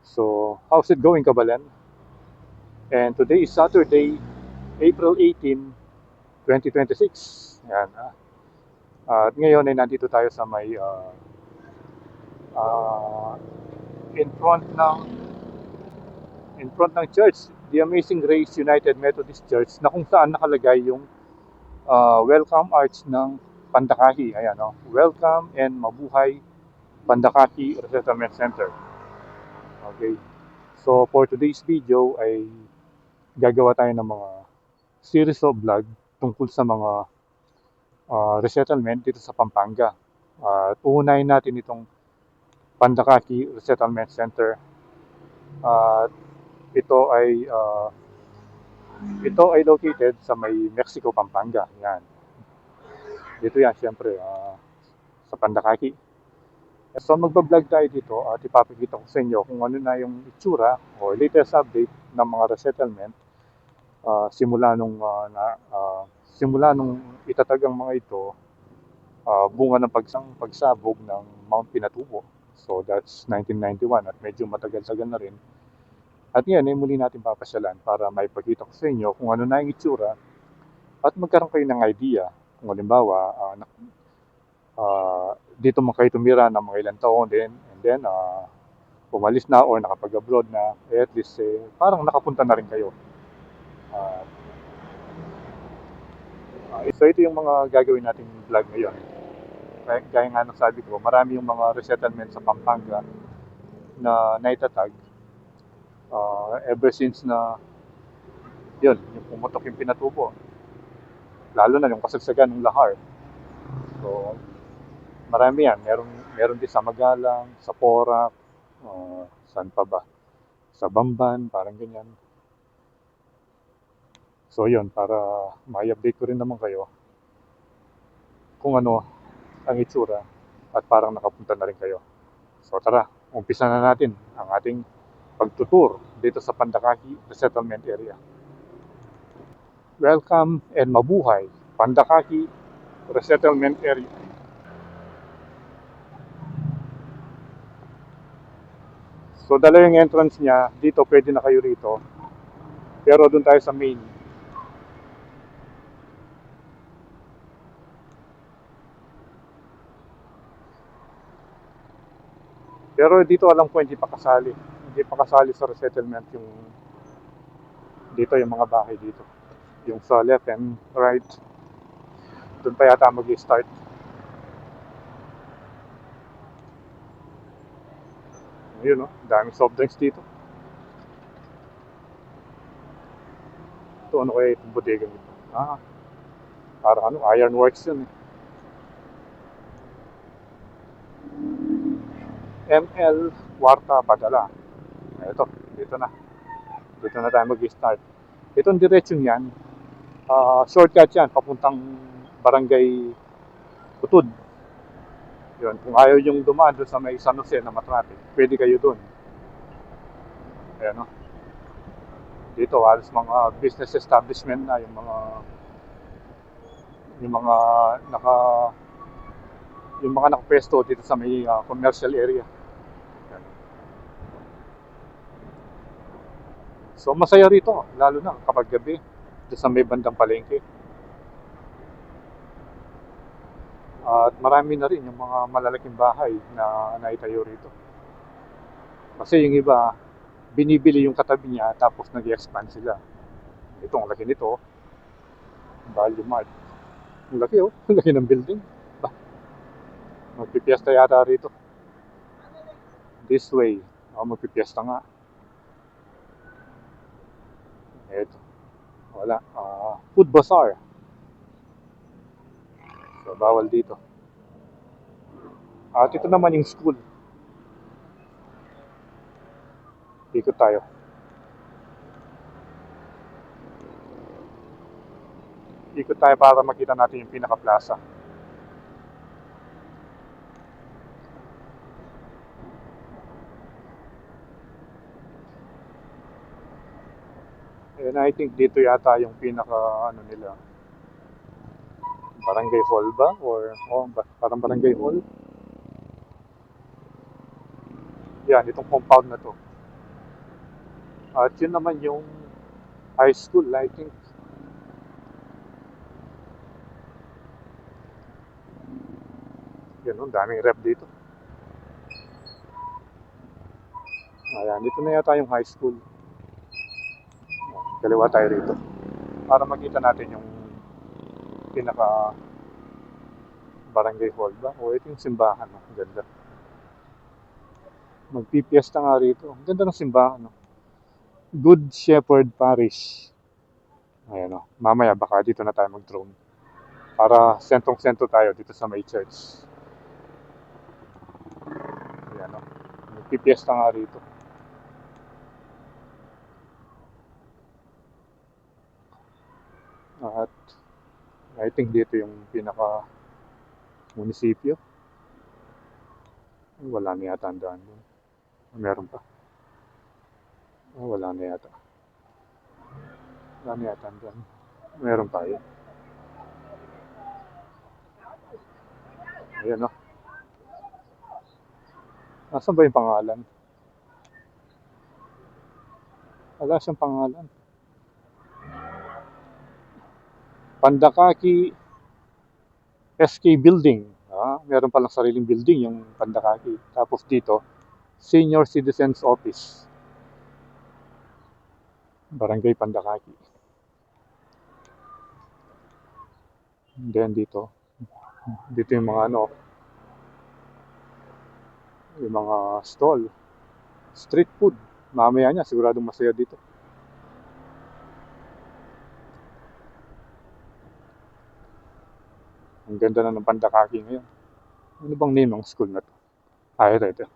So, how's it going, Kabalen? And today is Saturday, April 18, 2026. Yan. At ngayon ay nandito tayo sa may ah, in front ng church, the Amazing Grace United Methodist Church, na kung saan nakalagay yung welcome arch ng Pandakahi. Ayan, no? Welcome and Mabuhay Pandakahi Resettlement Center. Okay. So, for today's video ay gagawa tayo ng mga series of vlog tungkol sa mga resettlement dito sa Pampanga. Uunahin natin itong Pandakaki Resettlement Center. At ito ay located sa may Mexico, Pampanga. Yan. Dito yan, siyempre, sa Pandakaki. So magbablog tayo dito at ipapakita ko sa inyo kung ano na yung itsura o latest update ng mga resettlement simula nung itatag ang mga ito, bunga ng pagsabog ng Mount Pinatubo. So that's 1991 at medyo matagal-tagal na rin. At yan ay muli natin papasyalan para maipakita ko sa inyo kung ano na yung itsura at magkaroon kayo ng idea kung halimbawa dito mo kayo tumira ng mga ilang taon din and then pumalis na or nakapag-abroad na, at least parang nakapunta na rin kayo. So ito yung mga gagawin nating vlog ngayon. Gaya nga ng sabi ko, marami yung mga resettlement sa Pampanga na naitatag ever since na yun, yung pumutok yung Pinatubo. Lalo na yung kasagsagan ng Lahar. So, marami yan. Meron din sa Magalang, sa Porac, saan pa ba? Sa Bamban, parang ganyan. So yun, para ma-update ko rin naman kayo kung ano ang itsura at parang nakapunta na rin kayo. So tara, umpisa na natin ang ating pagtutur dito sa Pandakaki Resettlement Area. Welcome and Mabuhay Pandakaki Resettlement Area. So dalawa yung entrance niya, dito pwede na kayo rito. Pero doon tayo sa main. Pero dito alam ko hindi pa kasali. Hindi pa kasali sa resettlement yung dito yung mga bahay dito. Yung sa left and right. Doon pa yata mag-start. Ayun, no? Daming soft drinks dito. Ito ano kaya itong bodega nito? Parang ironworks yun eh. ML Warta Padala. Ito, dito na. Dito na tayo mag-start. Itong diretsyon yan, shortcut yan, papuntang Barangay Utod. Yun, kung ayaw yung dumaan doon sa may San Jose na matraffic, pwede kayo doon. Ayan, no? Dito, halos mga business establishment na yung mga naka yung mga nakapwesto dito sa may commercial area. Ayan. So masaya rito, lalo na kapag gabi, dito sa may bandang palengke. At marami na rin yung mga malalaking bahay na naitayo rito. Kasi yung iba, binibili yung katabi niya tapos nag-expand sila. Ito, ang laki nito. Value Mart. Ang laki oh. Ang laki ng building. Bah, magpipiesta yata rito. This way. Magpipiesta nga. Ito. Wala. Food bazaar. So, bawal dito. At ito naman yung school. Ikot tayo. Ikot tayo para makita natin yung pinaka-plaza. And I think dito yata yung pinaka nila. Barangay Hall ba? Or parang Barangay Hall. Yan, itong compound na to. At yun naman yung high school, I think. Yun, daming rep dito. Ayan, dito na yata yung high school. Kaliwa tayo rito. Para makita natin yung pinaka barangay hall ba? O ito yung simbahan. No? Ang ganda. Magpipiesta nga rito. Ang ganda ng simbahan. No? Good Shepherd Parish. Ayan o. Mamaya baka dito na tayo mag-drone. Para sentong-sento tayo dito sa may church. Ayan o. Magpipiesta nga rito. At I think dito yung pinaka munisipyo. Wala na yata ang daan doon. Meron pa. Wala na yata. Wala na yata ang daan. Meron pa yun. Ayan o. Nasaan ba yung pangalan? Wala siyang pangalan. Pandakaki SK Building. Meron palang sariling building yung Pandakaki. Tapos dito, Senior Citizens Office. Barangay Pandakaki. And then dito yung mga yung mga stall. Street food. Mamaya niya, siguradong masaya dito. Ang ganda na ng Pandakaki ngayon. Ano bang name ng school na to? Ito.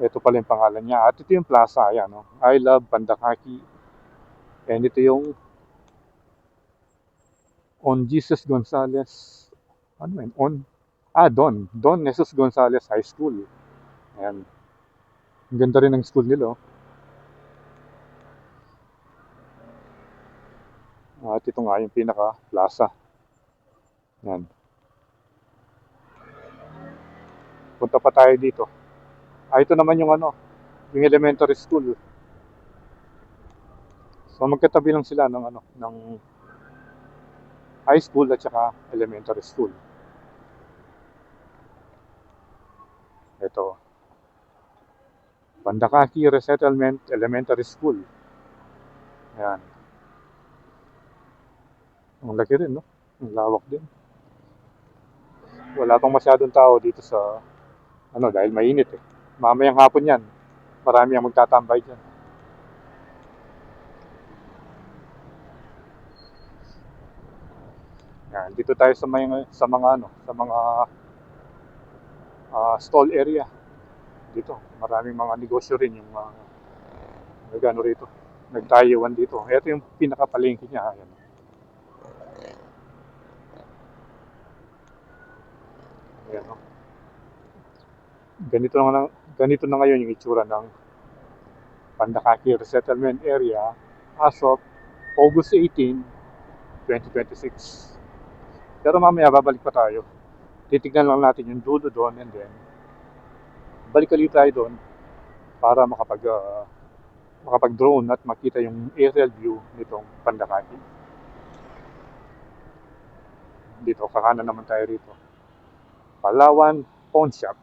Ito pala yung pangalan niya. At ito yung plaza. Ayan, no? I love Pandakaki. And ito yung On Jesus Gonzalez. Ano yun? Don Jesus Gonzalez High School. Ayan. Ang ganda rin ng school nila. At ito nga yung pinaka-plaza. Ayan. Punta pa tayo dito. Ito naman yung yung elementary school. So magkatabi lang sila ng high school at saka elementary school. Ito. Pandakaki Resettlement Elementary School. Ayan. Ang laki rin, no? Ang lawak din. Wala pang masyadong tao dito sa dahil mainit eh. Mamayang hapon yan. Marami ang magtatambay dyan. Yan, dito tayo sa mga stall area. Dito, maraming mga negosyo rin yung nagano rito. Nagtayuan dito. Ito yung pinakapalengke niya. Ayan. Ayan, no? Ganito na ngayon yung itsura ng Pandakaki Resettlement Area as of August 18, 2026. Pero mamaya babalik pa tayo. Titignan lang natin yung dulo doon and then balik ulit tayo doon para makapag-drone at makita yung aerial view nitong Pandakaki. Dito, kakanan naman tayo rito. Palawan Pawn Shop.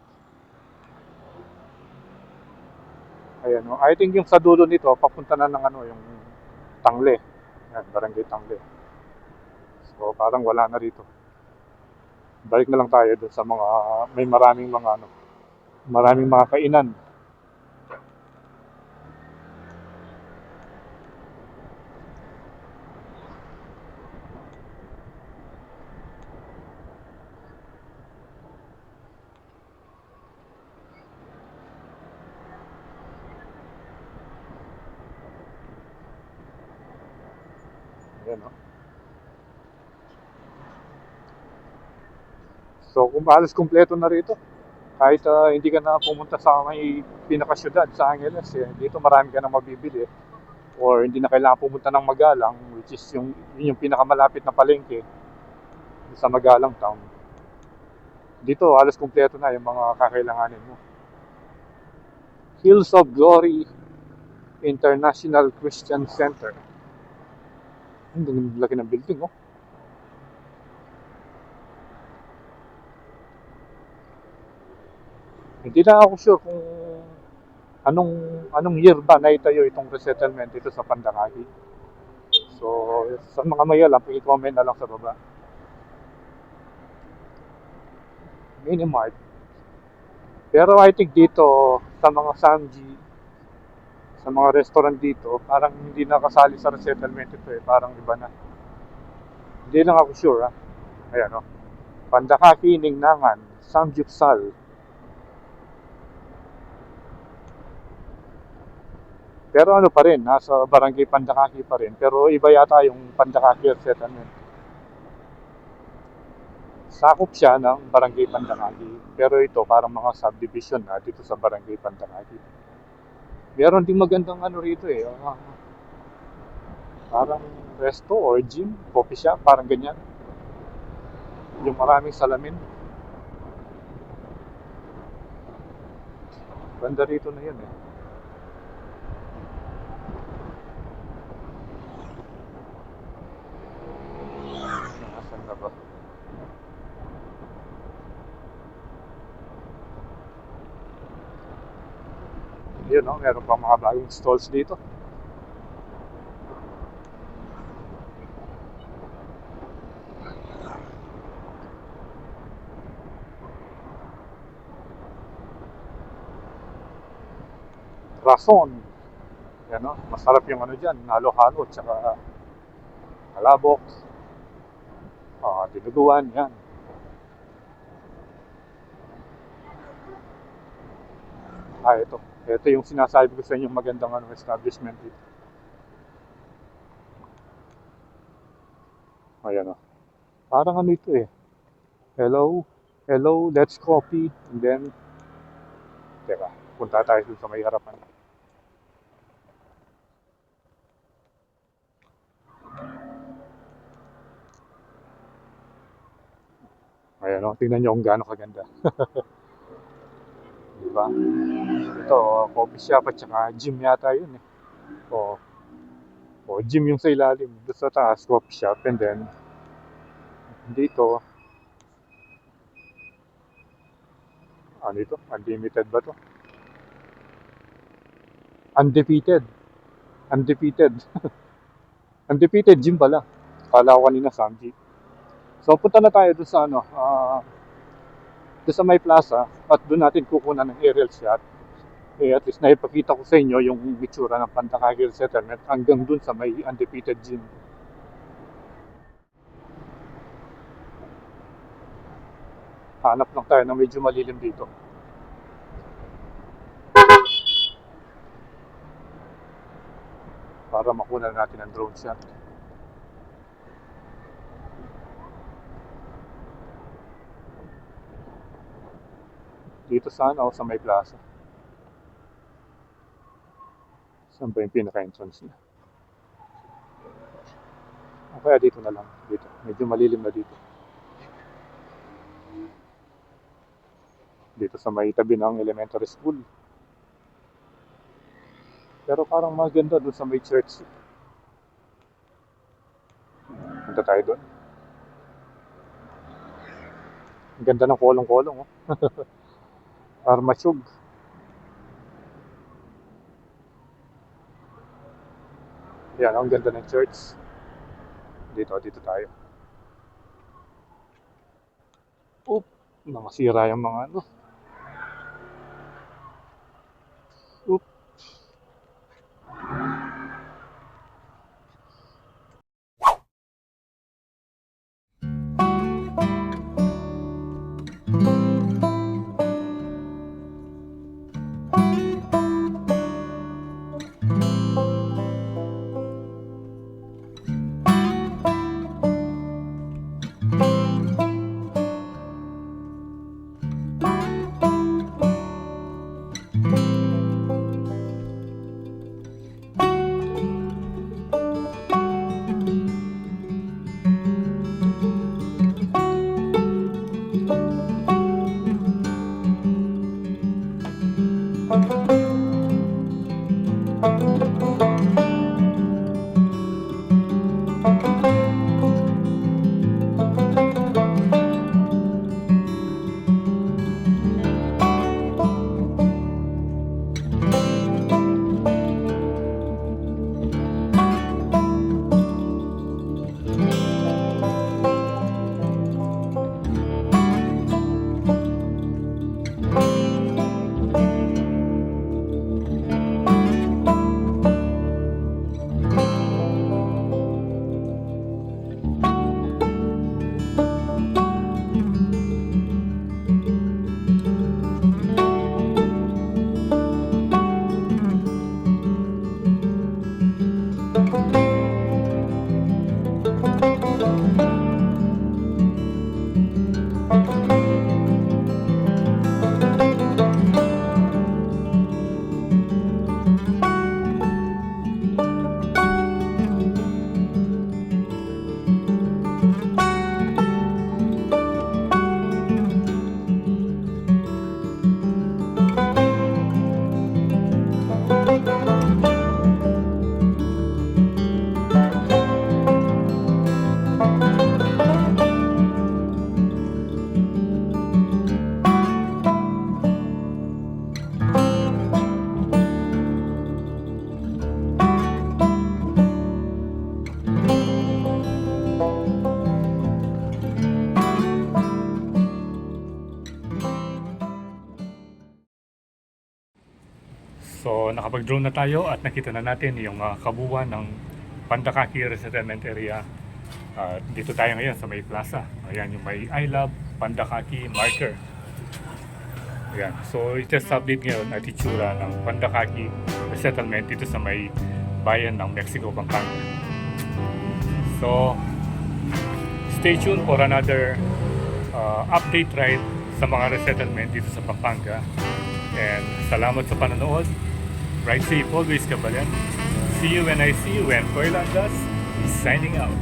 Ayan, I think yung sa dulo nito, papunta na ng yung Tangle. Ayan, Barangay Tangle. So, parang wala na rito. Balik na lang tayo doon sa may maraming mga kainan. Ayan, no? So, kung halos kumpleto na rito, kahit hindi ka na pumunta sa may pinakasyudad sa Angeles, dito marami ka na mabibili. Or hindi na kailangan pumunta ng Magalang, which is yun yung pinakamalapit na palengke sa Magalang Town. Dito, halos kumpleto na yung mga kakailanganin mo. Hills of Glory International Christian Center. Ang laki ng building, oh. Hindi na ako sure kung anong anong year ba naitayo itong resettlement dito sa Pandakagi. So, sa mga may alam, i-comment na lang sa baba. Minimart. Pero I think dito, sa mga Samji, sa mga restaurant dito, parang hindi nakasali sa resettlement ito eh. Parang iba na. Hindi lang ako sure, ha. Ayan, oh. Pandakaki, Ningnangan, Samgyupsal. Pero ano pa rin, nasa Barangay Pandakaki pa rin. Pero iba yata yung Pandakaki resettlement. Sakop siya ng Barangay Pandakaki. Pero ito parang mga subdivision na dito sa Barangay Pandakaki. Meron ding magandang ano rito eh. Parang resto or gym, coffee shop, parang ganyan. Yung maraming salamin. Banda rito na yun eh. Nasaan na ba? Yun, no? Meron pang mga bagong stalls dito. Rason. Yan, no? Masarap yung ano dyan, halo-halo, tsaka alabok, dinuguan, yan. Ito. Ito yung sinasabi ko sa inyo magandang ano, establishment dito. Ayan, no? Parang ano ito eh. Hello, hello, let's coffee. And then, teka, punta tayo dun sa may harapan. Ayan, no? Tingnan nyo kung gaano kaganda. Diba? Ito, coffee shop at saka gym yata yun eh. Gym yung sa ilalim. Doon sa taas, coffee shop. And then, dito, ano ito? Unlimited ba to? Undefeated. Undefeated. Undefeated gym pala. Kala ko kanina Samji. So, punta na tayo doon sa ano, doon sa may plaza at doon natin kukunan ng aerial shot. At least naipakita ko sa inyo yung itsura ng Pandakagi Settlement hanggang doon sa may undefeated gym. Hanap lang tayo na medyo malilim dito. Para makunan natin ang drone shot. Dito sana o sa may plaza. Saan ba yung pinaka-entrance niya? Kaya dito na lang. Dito. Medyo malilim na dito. Dito sa may tabi ng elementary school. Pero parang maganda doon sa may church. Punta tayo doon. Ang ganda ng kolong-kolong, oh. Armasyog. Yan, ang ganda ng church. Dito tayo. Oop, nakasira yung mga ano. Oop. nakapag-drone na tayo at nakita na natin yung kabuuan ng Pandakaki Resettlement Area. Dito tayo ngayon sa may plaza. Ayan yung may I Love Pandakaki marker. Ayan. So, just update ngayon at itsura ng Pandakaki Resettlement dito sa may bayan ng Mexico, Pampanga. So, stay tuned for another update ride sa mga resettlement dito sa Pampanga. And salamat sa panonood. Ride safe always, kabayan. See you when I see you, and Koy Landas is signing out.